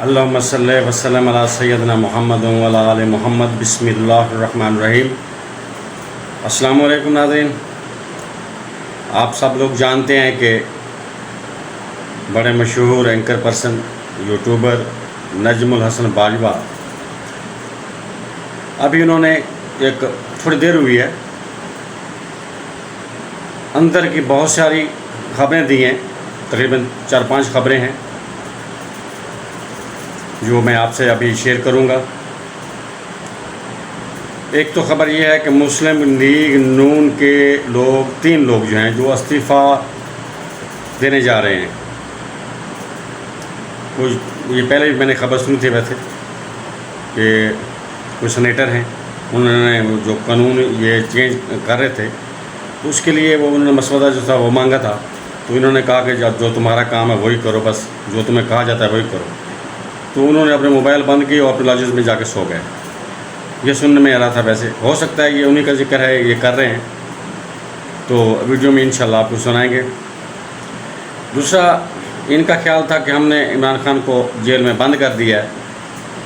अल्लाहुम्मा सल्ली व सल्लिम अला सय्यदिना मुहम्मद व अला आलि मुहम्मद। बिस्मिल्लाहिर्रहमानिर्रहीम। अस्सलाम वालेकुम नाज़रीन, आप सब लोग जानते हैं कि बड़े मशहूर anchor person YouTuber Najmul Hasan Bajwa, अभी उन्होंने एक थोड़ी देर हुई है अंदर की बहुत सारी खबरें दी हैं, तकरीबन 4-5 खबरें हैं जो मैं आपसे अभी शेयर करूंगा। एक तो ख़बर यह है कि मुस्लिम लीग नून के लोग 3 लोग जो हैं जो इस्तीफ़ा देने जा रहे हैं। कुछ ये पहले भी मैंने खबर सुनी थी वैसे कि कोई सेनेटर हैं, उन्होंने जो कानून ये चेंज कर रहे थे तो उसके लिए वो उन्होंने मसवदा जो था वो मांगा था, तो इन्होंने कहा कि जो तुम्हारा काम है वही करो, बस जो तुम्हें कहा जाता है वही करो। तो उन्होंने अपने मोबाइल बंद किए और अपने लॉजेस में जाके सो गए। ये सुनने में आ रहा था, वैसे हो सकता है ये उन्हीं का जिक्र है, ये कर रहे हैं, तो वीडियो में इंशाल्लाह आपको सुनाएंगे। दूसरा, इनका ख्याल था कि हमने इमरान खान को जेल में बंद कर दिया है,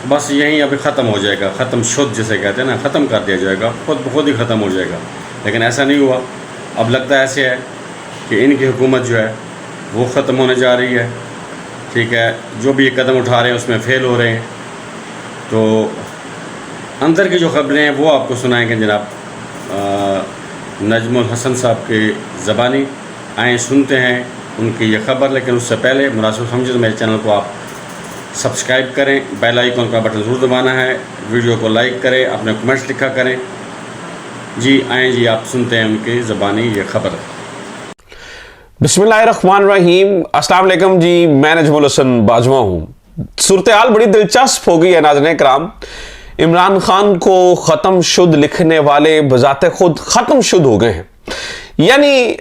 बस यहीं अभी ख़त्म हो जाएगा, ख़त्म शुद्ध जिसे कहते हैं ना, ख़त्म कर दिया जाएगा, खुद ही ख़त्म हो जाएगा। लेकिन ऐसा नहीं हुआ। अब लगता है ऐसे है कि इनकी हुकूमत जो है वो ख़त्म होने जा रही है। ठीक है, जो भी ये कदम उठा रहे हैं उसमें फ़ेल हो रहे हैं। तो अंदर की जो ख़बरें हैं वो आपको सुनाएंगे जनाब नजमुल हसन साहब की ज़बानी। आए सुनते हैं उनकी ये ख़बर, लेकिन उससे पहले मुनासिब समझे तो मेरे चैनल को आप सब्सक्राइब करें, बेल आइकन का बटन ज़रूर दबाना है, वीडियो को लाइक करें, अपने कमेंट्स लिखा करें। जी आएँ जी, आप सुनते हैं उनकी ज़बानी ये ख़बर। बिस्मिल्लाहिर्रहमानिर्रहीम। अस्सलाम वालेकुम जी, मैं नजमुल हसन बाजवा हूँ। सूरत हाल बड़ी दिलचस्प हो गई है नाज़रीन कराम। इमरान खान को ख़त्म शुद्ध लिखने वाले बजाते खुद ख़त्म शुद्ध हो गए हैं। यानी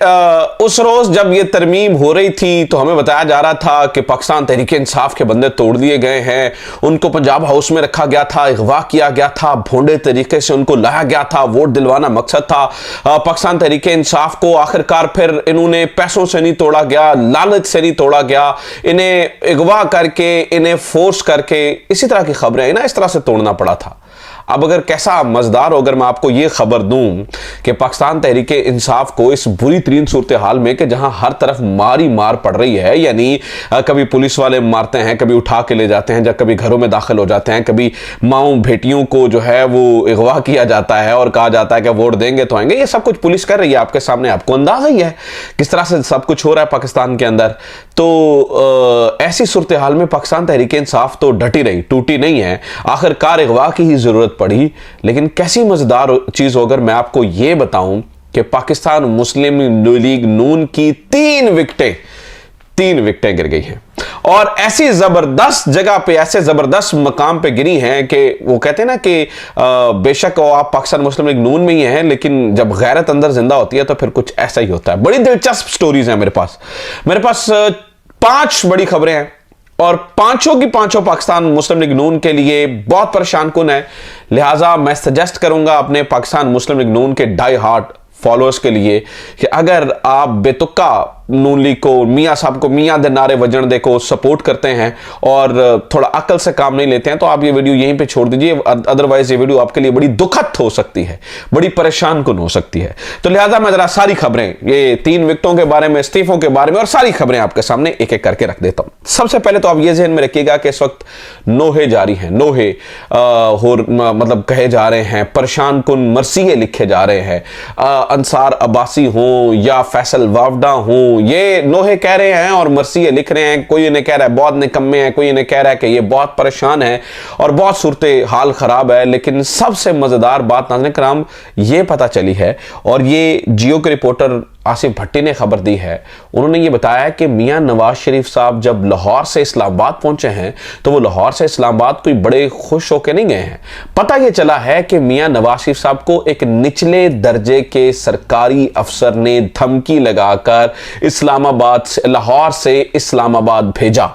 उस रोज़ जब ये तरमीम हो रही थी तो हमें बताया जा रहा था कि पाकिस्तान तहरीक इंसाफ के बंदे तोड़ दिए गए हैं, उनको पंजाब हाउस में रखा गया था, अगवा किया गया था, भोंडे तरीके से उनको लाया गया था, वोट दिलवाना मकसद था। पाकिस्तान तहरीक इंसाफ को आखिरकार फिर इन्होंने पैसों से नहीं तोड़ा गया, लालच से नहीं तोड़ा गया, इन्हें अगवा करके, इन्हें फोर्स करके, इसी तरह की खबरें ना, इस तरह से तोड़ना पड़ा था। अब अगर कैसा मज़ेदार हो अगर मैं आपको ये खबर दूं कि पाकिस्तान तहरीक इंसाफ को इस बुरी तरीन सूरत हाल में कि जहां हर तरफ मारी मार पड़ रही है, यानी कभी पुलिस वाले मारते हैं, कभी उठा के ले जाते हैं, जब कभी घरों में दाखिल हो जाते हैं, कभी माओं बेटियों को जो है वो अगवा किया जाता है और कहा जाता है कि वोट देंगे तो आएंगे। ये सब कुछ पुलिस कर रही है आपके सामने, आपको अंदाजा ही है किस तरह से सब कुछ हो रहा है पाकिस्तान के अंदर। तो ऐसी सूरत हाल में पाकिस्तान तहरीक इंसाफ तो डटी रही, टूटी नहीं है, आखिरकार अगवा की ही जरूरत पड़ी। लेकिन कैसी मजेदार चीज हो अगर मैं आपको यह बताऊं कि पाकिस्तान मुस्लिम लीग नून की 3 विकेटें गिर गई हैं और ऐसी जबरदस्त जगह पे, ऐसे जबरदस्त मकाम पे गिरी हैं कि वो कहते हैं ना कि बेशक वो आप पाकिस्तान मुस्लिम लीग नून में ही हैं, लेकिन जब गैरत अंदर जिंदा होती है तो फिर कुछ ऐसा ही होता है। बड़ी दिलचस्प स्टोरीज हैं मेरे पास 5 बड़ी खबरें हैं और पांचों की पांचों पाकिस्तान मुस्लिम लीग नून के लिए बहुत परेशान कुन है। लिहाजा मैं सजेस्ट करूंगा अपने पाकिस्तान मुस्लिम लीग नून के डाई हार्ट फॉलोअर्स के लिए कि अगर आप बेतुका नून लीग को, मियाँ साहब को, मियाँ दे नारे वजन दे को सपोर्ट करते हैं और थोड़ा अकल से काम नहीं लेते हैं तो आप ये वीडियो यहीं पे छोड़ दीजिए, अदरवाइज ये वीडियो आपके लिए बड़ी दुखद हो सकती है, बड़ी परेशान कुन हो सकती है। तो लिहाजा मैं जरा सारी खबरें, ये 3 विकेटों के बारे में, इस्तीफों के बारे में और सारी खबरें आपके सामने एक एक करके रख देता हूं। सबसे पहले तो आप ये ज़हन में रखिएगा कि इस वक्त नोहे जारी हैं, नोहे मतलब कहे जा रहे हैं, परेशान कुन मरसिये लिखे जा रहे हैं, अंसार अब्बासी हों या फैसल वावडा हों, ये नोहे कह रहे हैं और मरसिये लिख रहे हैं। कोई इन्हें कह रहा है बहुत निकम्मे हैं, कोई इन्हें कह रहा है कि ये बहुत परेशान है और बहुत सूरत हाल खराब है। लेकिन सबसे मजेदार बात नाज़रीन कराम ये पता चली है और ये जियो के रिपोर्टर आसिफ भट्टी ने खबर दी है। उन्होंने ये बताया कि मियां नवाज शरीफ साहब जब लाहौर से इस्लामाबाद पहुंचे हैं तो वो लाहौर से इस्लामाबाद कोई बड़े खुश होकर नहीं गए हैं। पता ये चला है कि मियां नवाज शरीफ साहब को एक निचले दर्जे के सरकारी अफसर ने धमकी लगाकर इस्लामाबाद से, लाहौर से इस्लामाबाद भेजा।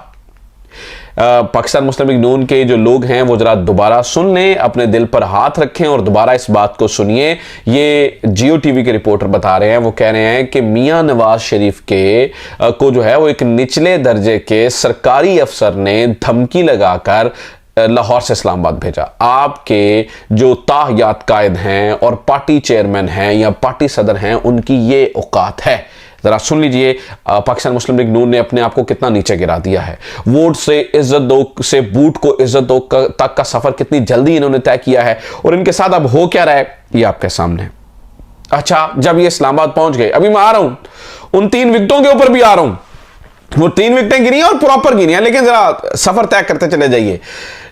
पाकिस्तान मुस्लिम लीग नून के जो लोग हैं वो जरा दोबारा सुन लें, अपने दिल पर हाथ रखें और दोबारा इस बात को सुनिए। ये जियो टीवी के रिपोर्टर बता रहे हैं, वो कह रहे हैं कि मियां नवाज शरीफ के को जो है वो एक निचले दर्जे के सरकारी अफसर ने धमकी लगाकर लाहौर से इस्लामाबाद भेजा। आपके जो ताहयात कायद हैं और पार्टी चेयरमैन हैं या पार्टी सदर हैं, उनकी ये औकात है। जरा सुन लीजिए पाकिस्तान मुस्लिम लीग नून ने अपने आप को कितना नीचे गिरा दिया है। वोट से इज्जत दो से बूट को इज्जत दो तक का सफर कितनी जल्दी इन्होंने तय किया है और इनके साथ अब हो क्या रहा है ये आपके सामने। अच्छा, जब ये इस्लामाबाद पहुंच गए, अभी मैं आ रहा हूं उन 3 विकेटों के ऊपर भी आ रहा हूं, वो 3 विकेटें गिरी हैं और प्रॉपर गिरी हैं, लेकिन जरा सफर तय करते चले जाइए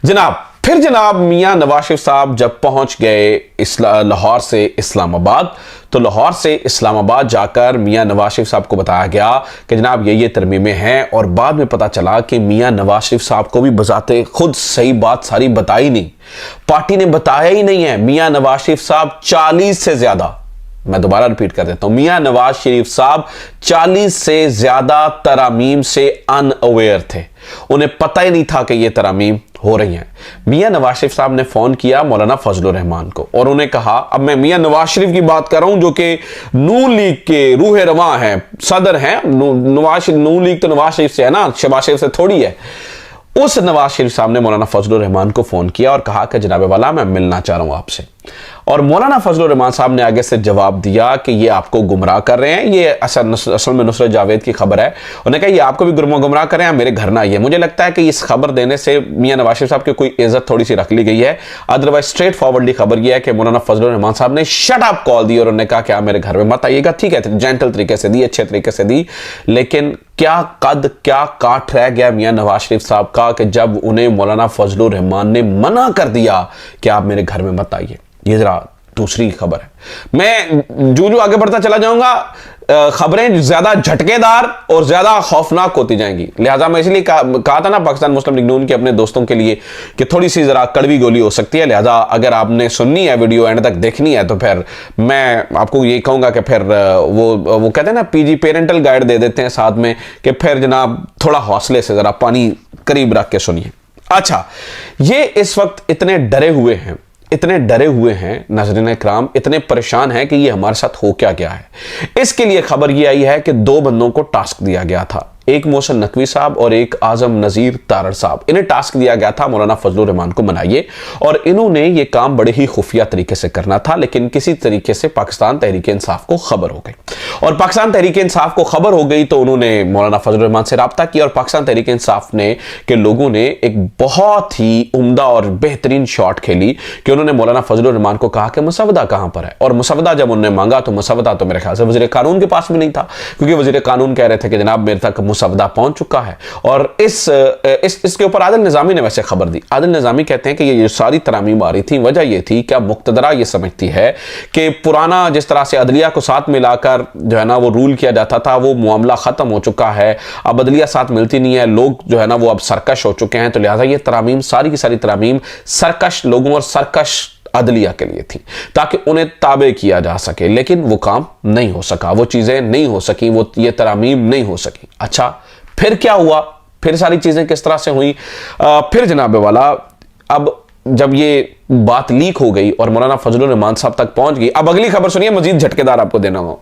जनाब। फिर जनाब मियां नवाज शरीफ साहब जब पहुंच गए लाहौर से इस्लामाबाद, तो लाहौर से इस्लामाबाद जाकर मियां नवाज शरीफ साहब को बताया गया कि जनाब ये तरमीमें हैं, और बाद में पता चला कि मियां नवाज शरीफ साहब को भी बजाते खुद सही बात सारी बताई नहीं, पार्टी ने बताया ही नहीं है। मियां नवाज शरीफ साहब 40 से ज्यादा, मैं दोबारा रिपीट कर देता हूं, मियां नवाज शरीफ साहब 40 से ज्यादा तरामीम से अनअवेयर थे, उन्हें पता ही नहीं था कि ये तरामीम हो रही हैं। मियां नवाज शरीफ साहब ने फोन किया मौलाना फजलुर रहमान को और उन्हें कहा, अब मैं मियां नवाज शरीफ की बात कर रहा हूं जो कि नून लीग के रूह रवां हैं, सदर हैं। नून लीग तो नवाज शरीफ से है ना, शहबाज शरीफ से थोड़ी है। उस नवाज शरीफ साहब ने मौलाना फजलुर रहमान को फोन किया और कहा कि जनाब वाला मैं मिलना चाह रहा हूं आपसे, और मौलाना फजलुर रहमान साहब ने आगे से जवाब दिया कि ये आपको गुमराह कर रहे हैं, ये असल में नुसरत जावेद की खबर है। उन्होंने कहा ये आपको भी गुमराह कर रहे हैं, मेरे घर ना आइए। मुझे लगता है कि इस खबर देने से मियां नवाज शरीफ साहब की कोई इज्जत थोड़ी सी रख ली गई है, अदरवाइज स्ट्रेट फॉरवर्डली खबर यह है कि मौलाना फजलुर रहमान साहब ने शट अप कॉल दी और उन्होंने कहा कि आप मेरे घर में मत आइएगा। ठीक है, जेंटल तरीके से दी, अच्छे तरीके से दी, लेकिन क्या कद क्या काट रह गया मियां नवाज शरीफ साहब का कि जब उन्हें मौलाना फजलुर रहमान ने मना कर दिया कि आप मेरे घर में मत आइए। ये जरा दूसरी खबर है। मैं जो आगे बढ़ता चला जाऊंगा, खबरें ज्यादा झटकेदार और ज्यादा खौफनाक होती जाएंगी, लिहाजा मैं इसलिए कहा था ना पाकिस्तान मुस्लिम लीग नून के अपने दोस्तों के लिए कि थोड़ी सी जरा कड़वी गोली हो सकती है, लिहाजा अगर आपने सुननी है वीडियो एंड तक देखनी है तो फिर मैं आपको ये कहूंगा कि फिर वो कहते हैं ना पीजी पेरेंटल गाइड दे देते हैं साथ में, कि फिर जनाब थोड़ा हौसले से जरा पानी करीब रख के सुनिए। अच्छा, ये इस वक्त इतने डरे हुए हैं नाज़रीन इकराम, इतने परेशान हैं कि ये हमारे साथ हो क्या गया है। इसके लिए खबर ये आई है कि 2 बंदों को टास्क दिया गया था, एक मोहसिन नकवी साहब और एक आजम नजीर तारड़ साहब। इन्हें टास्क दिया गया था मौलाना फजलुर रहमान को मनाइए, और इन्होंने ये काम बड़े ही खुफिया तरीके से करना था, लेकिन किसी तरीके से पाकिस्तान तहरीक इंसाफ को खबर हो गई, और पाकिस्तान तहरीक इंसाफ को खबर हो गई तो उन्होंने मौलाना फजलुर रहमान से रब्ता किया, और पाकिस्तान तहरीक इंसाफ ने के लोगों ने एक बहुत ही उम्दा और बेहतरीन शॉट खेली कि उन्होंने मौलाना फजलुर रहमान को कहा कि मुसवदा कहां पर है, और मुसवदा जब उन्होंने मांगा तो मुसवदा तो मेरे ख्याल से वज़ीर कानून के पास भी नहीं था, क्योंकि वज़ीर कानून कह रहे थे कि जनाब मेरे तक मुसवदा पहुंच चुका है। और इसके ऊपर आदिल निजामी ने वैसे खबर दी। आदिल निजामी कहते हैं कि ये सारी तरामीम आ रही थी, वजह ये थी क्या मुक्तदरा ये समझती है कि पुराना जिस तरह से अदलिया को साथ मिलाकर जो है ना वो रूल किया जाता था, वो मामला खत्म हो चुका है, अब अदलिया साथ मिलती नहीं है, लोग जो है ना वो अब सरकश हो चुके हैं, तो लिहाजा ये तरामीम सारी की सारी तरामीम सरकश लोगों और सरकश अदलिया के लिए थी ताकि उन्हें ताबे किया जा सके, लेकिन वो काम नहीं हो सका, वो चीजें नहीं हो सकी, वो ये तरामीम नहीं हो सकी। अच्छा, फिर क्या हुआ, फिर सारी चीजें किस तरह से हुई? फिर जनाब वाला अब जब ये बात लीक हो गई और मौलाना फजलुर रहमान साहब तक पहुंच गई, अब अगली खबर सुनिए, मजीद झटकेदार आपको देना हो।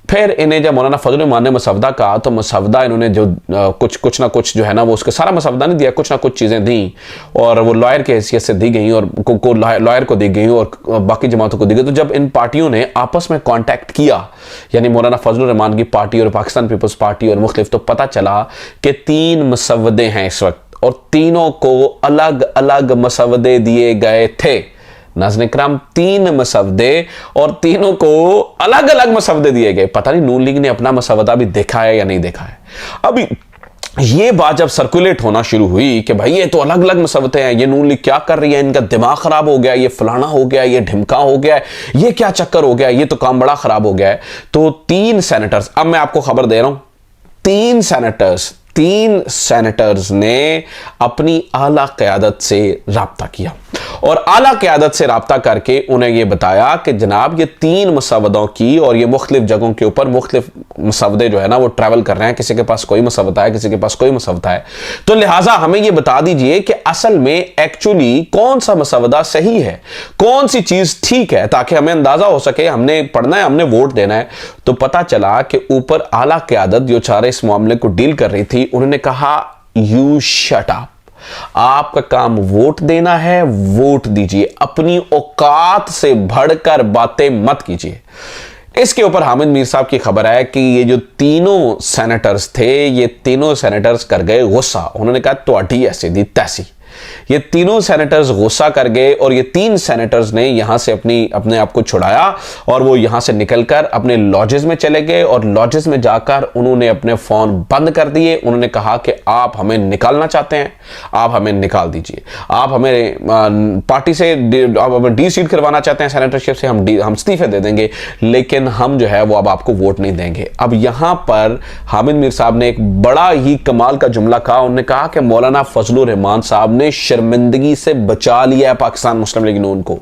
फिर इन्हें जब मौलाना फजलुर रहमान ने मसवदा कहा तो मसवदा इन्होंने जो कुछ ना कुछ जो है ना वो उसके सारा मसवदा नहीं दिया, कुछ ना कुछ चीज़ें दी और वो लॉयर की हैसियत से दी गई और लॉयर को दी गई और बाकी जमातों को दी गई। तो जब इन पार्टियों ने आपस में कॉन्टैक्ट किया, यानी मौलाना फजलुर रहमान की पार्टी और पाकिस्तान पीपल्स पार्टी और मुख्तलिफ, तो पता चला कि 3 मसवदे हैं इस वक्त और तीनों को अलग अलग मसवदे दिए गए थे। नाज़रीन इकराम, 3 मसवदे और तीनों को अलग अलग मसवदे दिए गए। पता नहीं नून लीग ने अपना मसवदा भी देखा है या नहीं देखा है। अभी ये बात जब सर्कुलेट होना शुरू हुई कि भाई ये तो अलग अलग मसवदे हैं, ये नून लीग क्या कर रही है, इनका दिमाग खराब हो गया, ये फलाना हो गया, ये ढिमका हो गया, ये क्या चक्कर हो गया, ये तो काम बड़ा खराब हो गया है। तो 3 सेनेटर्स, अब मैं आपको खबर दे रहा हूं, 3 सेनेटर्स ने अपनी आला क़यादत से राब्ता किया और आला क़यादत से रब्ता करके उन्हें यह बताया कि जनाब ये 3 मसवदों की, और ये मुख्तलिफ जगहों के ऊपर मुख्तलिफ मसवदे जो है ना वो ट्रैवल कर रहे हैं, किसी के पास कोई मसवदा है, किसी के पास कोई मसवदा है, तो लिहाजा हमें यह बता दीजिए कि असल में एक्चुअली कौन सा मसवदा सही है, कौन सी चीज ठीक है, ताकि हमें अंदाजा हो सके। हमने पढ़ना है, हमने वोट देना है। तो पता चला कि ऊपर आला क़यादत जो चारे इस मामले को डील कर रही थी, उन्होंने कहा यू शट अप, आपका काम वोट देना है, वोट दीजिए, अपनी औकात से बढ़कर बातें मत कीजिए। इसके ऊपर हामिद मीर साहब की खबर है कि ये जो तीनों सेनेटर्स थे, ये तीनों सेनेटर्स कर गए गुस्सा। उन्होंने कहा त्वाडी ऐसी दी तैसी। ये तीनों सेनेटर्स गुस्सा कर गए और ये 3 सेनेटर्स ने यहां से अपने आप को छुड़ाया और वो यहां से निकलकर अपने लॉजेस में चले गए और लॉजेस में जाकर उन्होंने अपने फोन बंद कर दिए। उन्होंने कहा कि आप हमें निकालना चाहते हैं, आप हमें निकाल दीजिए, आप हमें पार्टी से आप हमें डी सीट करवाना चाहते हैं सेनेटरशिप से, हम इस्तीफे दे देंगे, लेकिन हम जो है वो अब आपको वोट नहीं देंगे। अब यहां पर हामिद मीर साहब ने एक बड़ा ही कमाल का जुमला कहा। उन्होंने कहा कि मौलाना फजलुर रहमान साहब ने शर्मिंदगी से बचा लिया है पाकिस्तान मुस्लिम लीग नून को।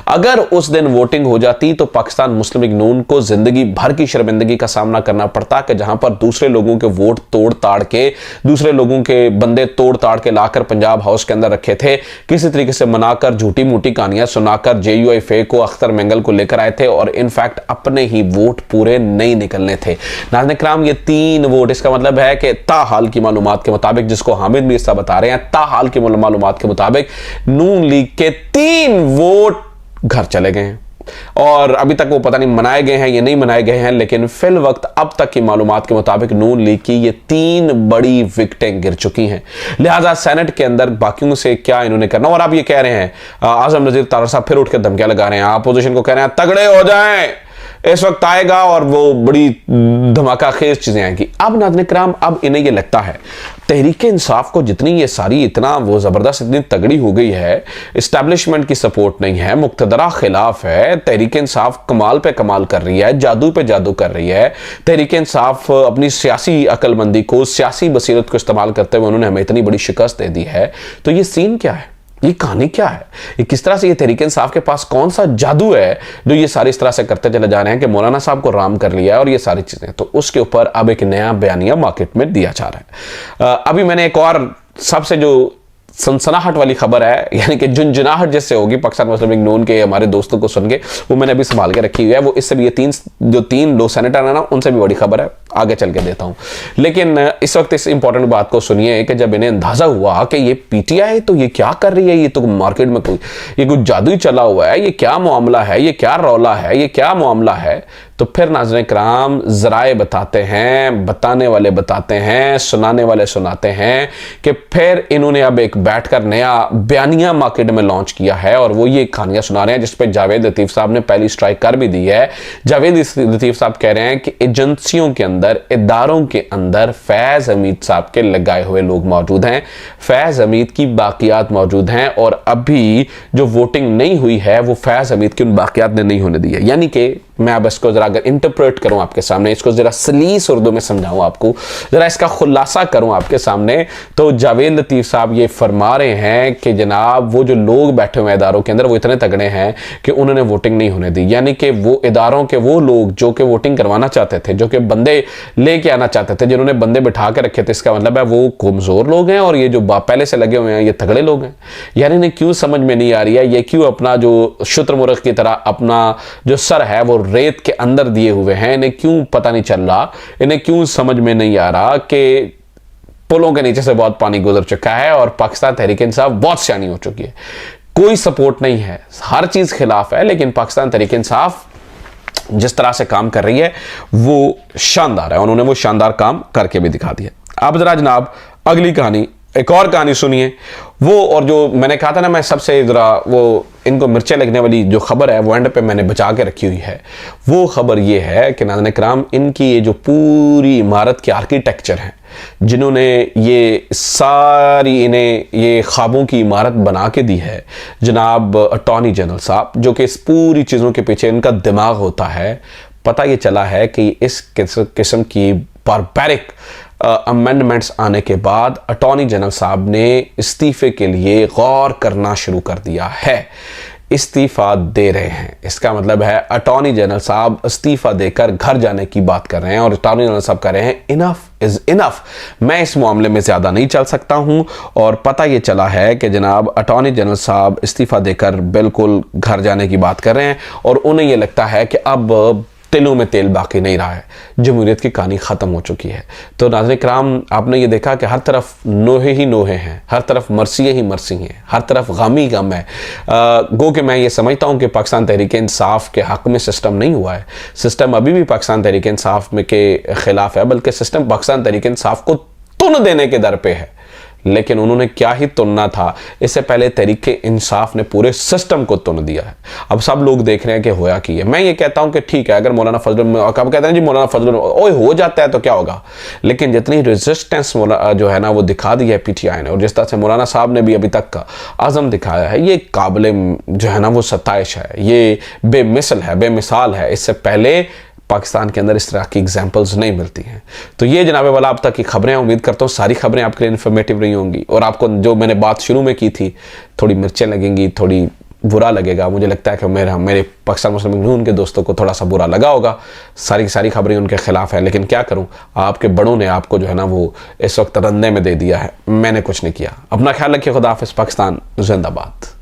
अगर उस दिन वोटिंग हो जाती तो पाकिस्तान मुस्लिम लीग नून को जिंदगी भर की शर्मिंदगी का सामना करना पड़ता, कि जहां पर दूसरे लोगों के वोट तोड़ ताड़ के, दूसरे लोगों के बंदे तोड़ ताड़ के लाकर पंजाब हाउस के अंदर रखे थे, किसी तरीके से मनाकर झूठी मूठी कहानियां सुनाकर JUIF को, अख्तर मेंगल को लेकर आए थे और इनफैक्ट अपने ही वोट पूरे नहीं निकलने थे। नाज़रीन किराम, ये 3 वोट, इसका मतलब है कि ताहाल की मालूमात के मुताबिक, जिसको हामिद मीर साहब बता रहे हैं, ताहाल की मालूमात के मुताबिक नून लीग के 3 वोट घर चले गए हैं। और अभी तक वो पता नहीं मनाए गए हैं या नहीं मनाए गए हैं, लेकिन फिल वक्त अब तक की मालूमात के मुताबिक नून लीग की ये 3 बड़ी विकेटें गिर चुकी हैं। लिहाजा सेनेट के अंदर बाकियों से क्या इन्होंने करना। और अब ये कह रहे हैं, आजम नजीर तारड़ साहब फिर उठ के धमकियां लगा रहे हैं, अपोजिशन को कह रहे हैं तगड़े हो जाएं, इस वक्त आएगा और वो बड़ी धमाका खेज चीजें आएंगी। अब नाज़रीन किराम, अब इन्हें ये लगता है तहरीक इंसाफ को जितनी ये सारी इतना वो जबरदस्त इतनी तगड़ी हो गई है, इस्टेब्लिशमेंट की सपोर्ट नहीं है, मुक्तदरा खिलाफ है, तहरीक इंसाफ कमाल पे कमाल कर रही है, जादू पे जादू कर रही है। तहरीक इंसाफ अपनी सियासी अक्लमंदी को, सियासी बसीरत को इस्तेमाल करते हुए उन्होंने हमें इतनी बड़ी शिकस्त दे दी है। तो ये सीन क्या है, ये कहानी क्या है, ये किस तरह से, ये तहरीक इंसाफ के पास कौन सा जादू है जो ये सारी इस तरह से करते चले जा रहे हैं कि मौलाना साहब को राम कर लिया है और ये सारी चीजें। तो उसके ऊपर अब एक नया बयानिया मार्केट में दिया जा रहा है। अभी मैंने एक और सबसे जो सनसनाहट वाली खबर है, यानी कि झुंझुनाहट जिससे होगी पाकिस्तान मुस्लिम लीग नून के हमारे दोस्तों को सुन के, वो मैंने अभी संभाल के रखी हुई है। वो इससे भी ये 3 लोग सेनेटर है ना, उनसे भी बड़ी खबर है, आगे चल के देता हूं। लेकिन इस वक्त इस इंपॉर्टेंट बात को सुनिए कि जब इन्हें अंदाजा हुआ कि ये PTI तो ये क्या कर रही है, ये तो मार्केट में ये कुछ जादू ही चला हुआ है, ये क्या मामला है, ये क्या रौला है, ये क्या मामला है, तो फिर नाज़रीन किराम ज़राए बताते हैं, बताने वाले बताते हैं, सुनाने वाले सुनाते हैं कि फिर इन्होंने अब एक बैठकर नया बयानिया मार्केट में लॉन्च किया है और वो ये कहानियां सुना रहे हैं जिस पे जावेद लतीफ़ साहब ने पहली स्ट्राइक कर भी दी है। जावेद लतीफ़ साहब कह रहे हैं कि एजेंसियों के अंदर, इदारों के अंदर फैज़ हमीद साहब के लगाए हुए लोग मौजूद हैं, फैज़ हमीद की बाकियात मौजूद हैं और अभी जो वोटिंग नहीं हुई है वो फैज़ हमीद की उन बाकियात ने नहीं होने दी है। यानी कि मैं अब इसको जरा अगर इंटरप्रेट करूं आपके सामने, इसको जरा सलीस उर्दू में समझाऊं आपको, जरा इसका खुलासा करूं आपके सामने, तो जावेद लतीफ़ साहब ये फरमा रहे हैं कि जनाब वो जो लोग बैठे हुए इदारों के अंदर वो इतने तगड़े हैं कि उन्होंने वोटिंग नहीं होने दी। यानी कि वो इदारों के वो लोग जो कि वोटिंग करवाना चाहते थे, जो कि बंदे लेके आना चाहते थे, जिन्होंने बंदे बिठा के रखे थे, इसका मतलब है वो कमजोर लोग हैं और ये जो पहले से लगे हुए हैं ये तगड़े लोग हैं। यानी इन्हें क्यों समझ में नहीं आ रही है, ये क्यों अपना जो शुतुरमुर्ग की तरह अपना जो सर है वो रेत के अंदर दिए हुए हैं, इन्हें क्यों पता नहीं चल रहा, इन्हें क्यों समझ में नहीं आ रहा कि पुलों के नीचे से बहुत पानी गुजर चुका है और पाकिस्तान तहरीक इंसाफ बहुत सियानी हो चुकी है। कोई सपोर्ट नहीं है, हर चीज खिलाफ है, लेकिन पाकिस्तान तहरीक इंसाफ जिस तरह से काम कर रही है वो शानदार है, उन्होंने वो शानदार काम करके भी दिखा दिया। अब जरा जनाब अगली कहानी, एक और कहानी सुनिए वो, और जो मैंने कहा था ना मैं सबसे जरा वो इनको मिर्चें लगने वाली जो खबर है वो एंड पे मैंने बचा के रखी हुई है। वो खबर ये है कि नाज़रीन किराम, इनकी ये जो पूरी इमारत के आर्किटेक्चर हैं, जिन्होंने ये सारी इन्हें ये ख्वाबों की इमारत बना के दी है, जनाब अटॉर्नी जनरल साहब, जो कि इस पूरी चीज़ों के पीछे इनका दिमाग होता है। पता ये चला है कि इस किस्म की बारबैरिक अमेंडमेंट्स आने के बाद अटॉर्नी जनरल साहब ने इस्तीफे के लिए गौर करना शुरू कर दिया है, इस्तीफा दे रहे हैं। इसका मतलब है अटॉर्नी जनरल साहब इस्तीफा देकर घर जाने की बात कर रहे हैं और अटॉर्नी जनरल साहब कह रहे हैं इनफ इज इनफ, मैं इस मामले में ज़्यादा नहीं चल सकता हूं। और पता ये चला है कि जनाब अटॉर्नी जनरल साहब इस्तीफा देकर बिल्कुल घर जाने की बात कर रहे हैं और उन्हें ये लगता है कि अब तिलों में तेल बाकी नहीं रहा है, जमहूरियत की कहानी ख़त्म हो चुकी है। तो नाज़रीन किराम, आपने ये देखा कि हर तरफ नोहे ही नोहे हैं, हर तरफ मर्सियाँ ही मर्सी हैं, हर तरफ गम ही गम है। गो कि मैं ये समझता हूँ कि पाकिस्तान तहरीक इंसाफ के हक़ में सिस्टम नहीं हुआ है, सिस्टम अभी भी पाकिस्तान तहरीक इंसाफ में के ख़िलाफ़ है, बल्कि सिस्टम पाकिस्तान तहरीक इंसाफ को तुन देने के दर पे है। लेकिन उन्होंने क्या ही तुनना था, इससे पहले तहरीक इंसाफ ने पूरे सिस्टम को तुन दिया है। अब सब लोग देख रहे हैं कि होया की है। मैं ये कहता हूं कि ठीक है, अगर मौलाना फजल, कब कहते हैं जी मौलाना फजल ओए हो जाता है तो क्या होगा, लेकिन जितनी रेजिस्टेंस जो है ना वो दिखा दी है पीटीआई ने, और जिस तरह से मौलाना साहब ने भी अभी तक का आज़म दिखाया है, ये काबिल जो है ना वो सताइश है, ये बेमिसल है, बेमिसाल है। इससे पहले पाकिस्तान के अंदर इस तरह की एग्जाम्पल्स नहीं मिलती हैं। तो ये जनाब वाला अब तक की खबरें, उम्मीद करता हूँ सारी खबरें आपके लिए इन्फॉर्मेटिव रही होंगी और आपको जो मैंने बात शुरू में की थी थोड़ी मिर्चें लगेंगी, थोड़ी बुरा लगेगा। मुझे लगता है कि मेरे पाकिस्तान मुस्लिम लीग के दोस्तों को थोड़ा सा बुरा लगा होगा, सारी खबरें उनके खिलाफ है, लेकिन क्या करूँ, आपके बड़ों ने आपको जो है ना वो इस वक्त रंधे में दे दिया है, मैंने कुछ नहीं किया। अपना ख्याल रखिए, खुदा हाफिज़, पाकिस्तान जिंदाबाद।